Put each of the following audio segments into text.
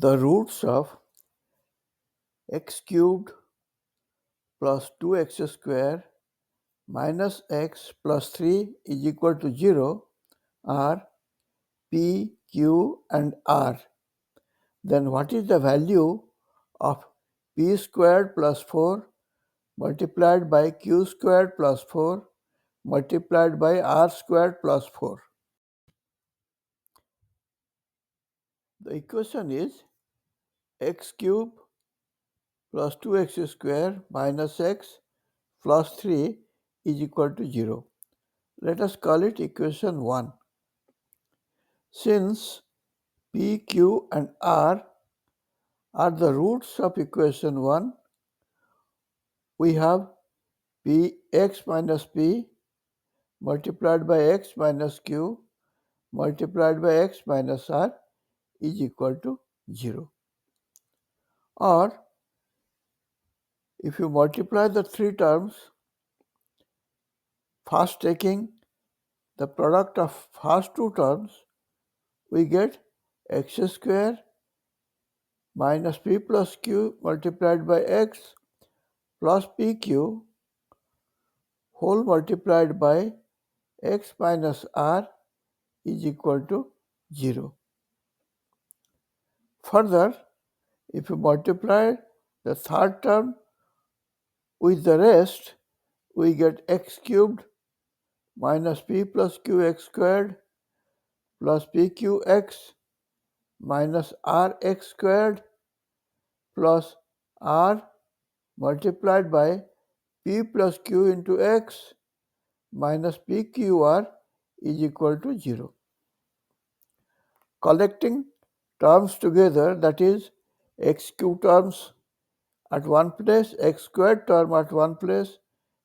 the roots of x cubed plus 2x square minus x plus 3 is equal to 0 are p, q and r. Then what is the value of p squared plus 4 multiplied by q squared plus 4 multiplied by r squared plus 4? The equation is x cube plus 2x square minus x plus 3 is equal to 0. Let us call it equation 1. Since p, q and r are the roots of equation 1, we have x minus p multiplied by x minus q multiplied by x minus r is equal to 0. Or if you multiply the three terms, first taking the product of first two terms, we get x square minus p plus q multiplied by x plus pq whole multiplied by x minus r is equal to 0. Further, if you multiply the third term with the rest, we get x cubed minus p plus qx squared plus pqx minus rx squared plus r multiplied by p plus q into x minus pqr is equal to 0. Collecting terms together, that is x cube terms at one place, x squared term at one place,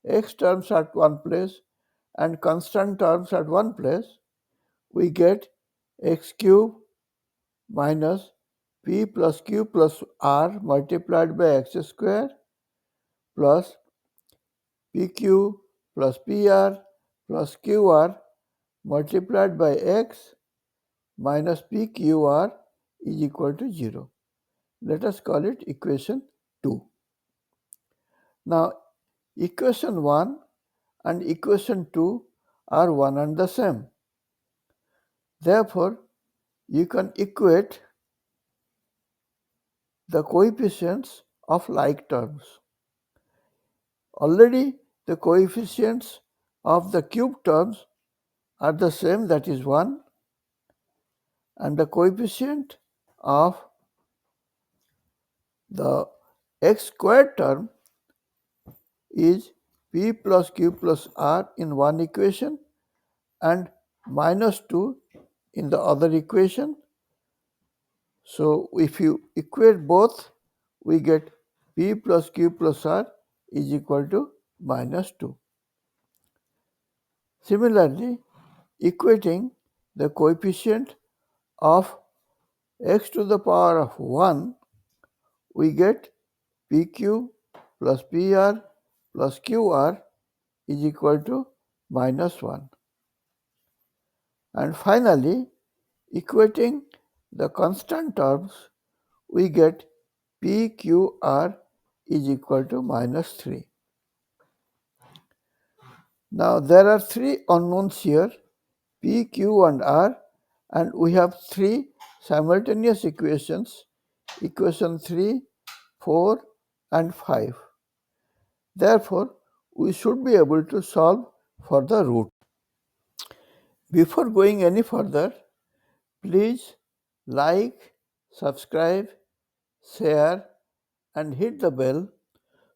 x terms at one place and constant terms at one place, we get x cube minus p plus q plus r multiplied by x square plus pq plus pr plus qr multiplied by x minus pqr is equal to 0. Let us call it equation 2. Now, equation 1 and equation 2 are one and the same. Therefore, you can equate the coefficients of like terms. Already the coefficients of the cube terms are the same, that is 1, and the coefficient of the x squared term is p plus q plus r in one equation and minus 2 in the other equation. So if you equate both, we get p plus q plus r is equal to minus 2. Similarly, equating the coefficient of x to the power of 1, we get pq plus pr plus qr is equal to minus 1. And finally, equating the constant terms, we get pqr is equal to minus 3. Now there are three unknowns here, p, q and r, and we have three simultaneous equations, equation 3, 4 and 5. Therefore, we should be able to solve for the root. Before going any further, please like, subscribe, share and hit the bell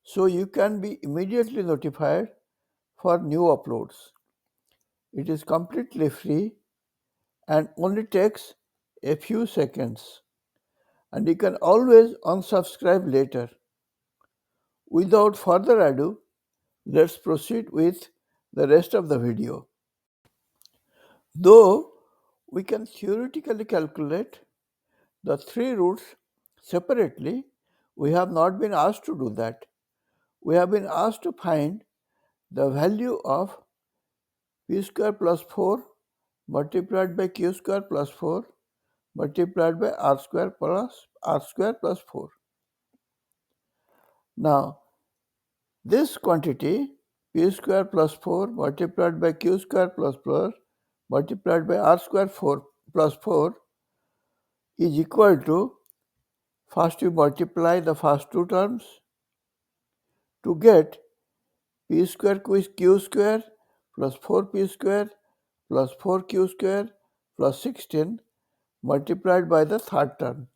so you can be immediately notified for new uploads. It is completely free and only takes a few seconds, and you can always unsubscribe later. Without further ado, let's proceed with the rest of the video. Though we can theoretically calculate the three roots separately, we have not been asked to do that. We have been asked to find the value of p square plus 4 multiplied by q square plus 4 multiplied by r square plus 4. Now, this quantity p square plus 4 multiplied by q square plus multiplied by r square 4 plus 4 is equal to, first we multiply the first two terms to get p square q square plus 4p square plus 4q square plus 16 multiplied by the third term.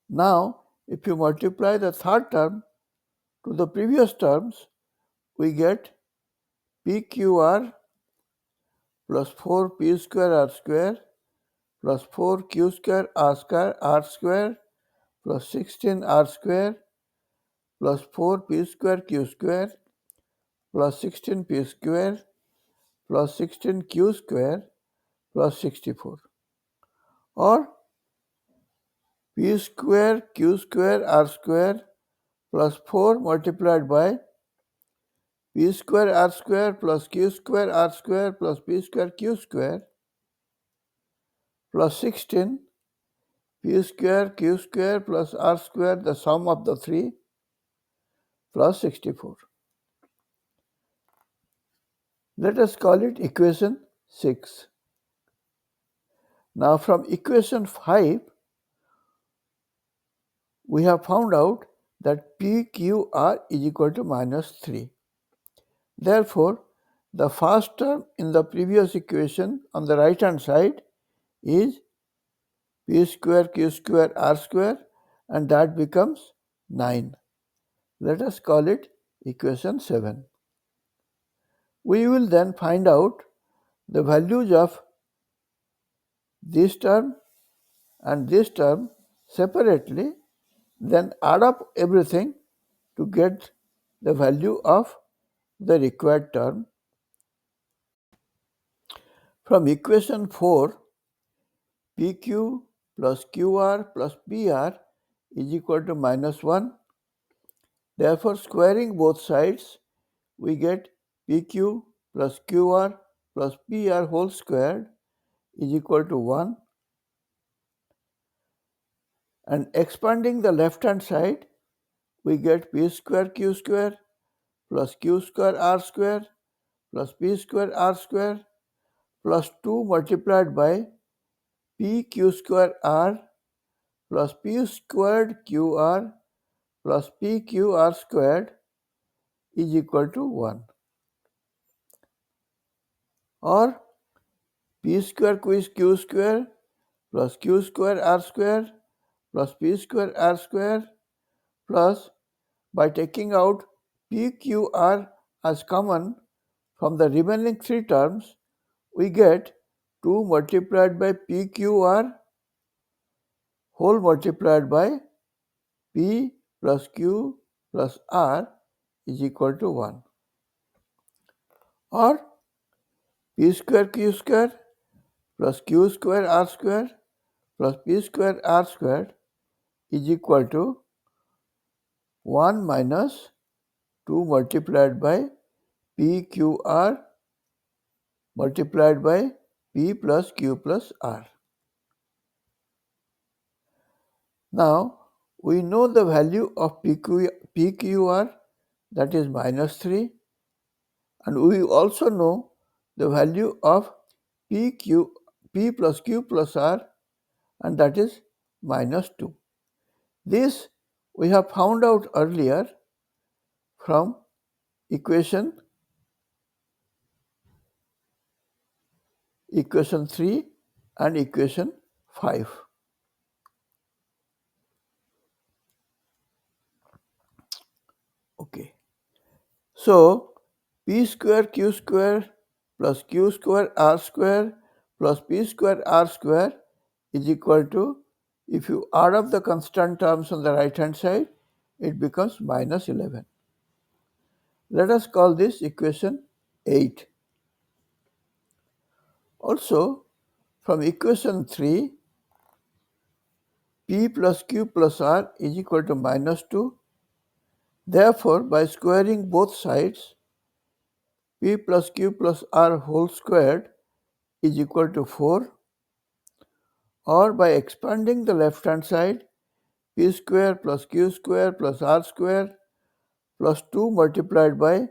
Now, if you multiply the third term to the previous terms, we get pqr plus 4p square r square plus 4q square r square plus 16 r square plus 4p square q square plus 16p square plus 16q square plus 64, or p square q square r square plus 4 multiplied by p square r square plus q square r square plus p square q square plus 16 p square q square plus r square, the sum of the three, plus 64. Let us call it equation 6. Now, from equation 5, we have found out that PQR is equal to minus 3. Therefore, the first term in the previous equation on the right hand side is p square q square r square, and that becomes 9. Let us call it equation 7. We will then find out the values of this term and this term separately, then add up everything to get the value of the required term. From equation 4, PQ plus QR plus PR is equal to minus 1. Therefore, squaring both sides, we get PQ plus QR plus PR whole squared is equal to 1. And expanding the left hand side, we get p square q square plus q square r square plus p square r square plus 2 multiplied by p q square r plus p squared qr plus p q r squared is equal to 1. Or p square q square plus q square r square plus p square r square plus, by taking out pqr as common from the remaining three terms, we get 2 multiplied by pqr whole multiplied by p plus q plus r is equal to 1. Or p square q square plus q square r square plus p square r squared is equal to 1 minus 2 multiplied by pqr multiplied by p plus q plus r. Now, we know the value of PQR, that is minus 3, and we also know the value of P plus Q plus R, and that is minus 2. This we have found out earlier from equation 3 and equation 5. Okay. So, p square q square plus q square r square plus p square r square is equal to, if you add up the constant terms on the right hand side, it becomes minus 11. Let us call this equation 8. Also, from equation 3, p plus q plus r is equal to minus 2. Therefore, by squaring both sides, p plus q plus r whole squared is equal to 4. or by expanding the left hand side, p square plus q square plus r square plus 2 multiplied by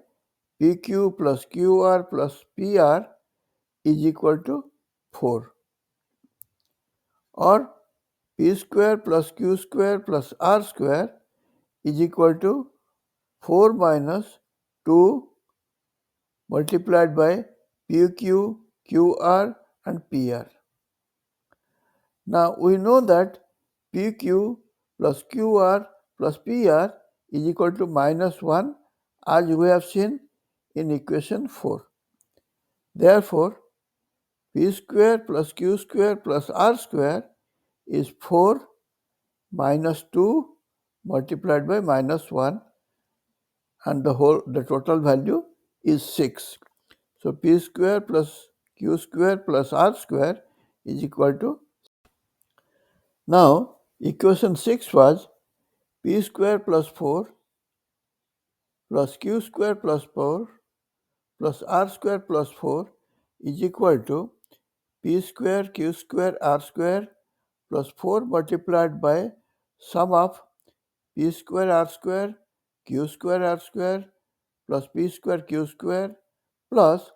pq plus qr plus pr is equal to 4, or p square plus q square plus r square is equal to 4 minus 2 multiplied by pq, qr and pr. Now we know that pq plus qr plus pr is equal to minus 1, as we have seen in equation 4. Therefore, p square plus q square plus r square is 4 minus 2 multiplied by minus 1, and the total value is 6. So p square plus q square plus r square is equal to. Now equation 6 was p square plus 4 plus q square plus 4 plus r square plus 4 is equal to p square q square r square plus 4 multiplied by sum of p square r square, q square r square plus p square q square plus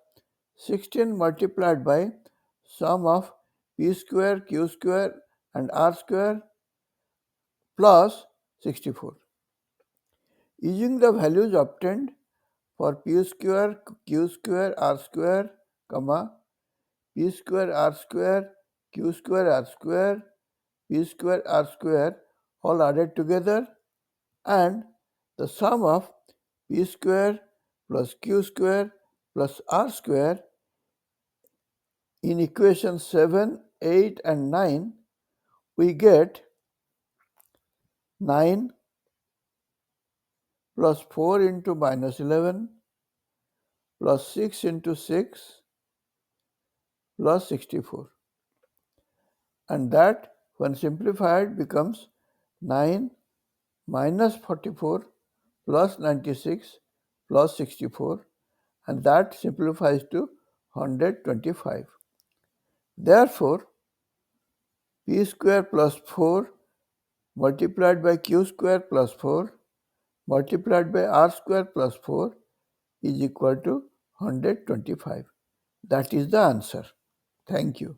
16 multiplied by sum of p square q square and r square plus 64. Using the values obtained for p square q square r square, p square r square, q square r square, p square r square all added together, and the sum of p square plus q square plus r square in equation 7, 8 and 9, we get 9 plus 4 into minus 11 plus 6 into 6 plus 64. And that, when simplified, becomes 9 minus 44 plus 96 plus 64, and that simplifies to 125. Therefore, p square plus 4 multiplied by q square plus 4 multiplied by r square plus 4 is equal to 125. That is the answer. Thank you.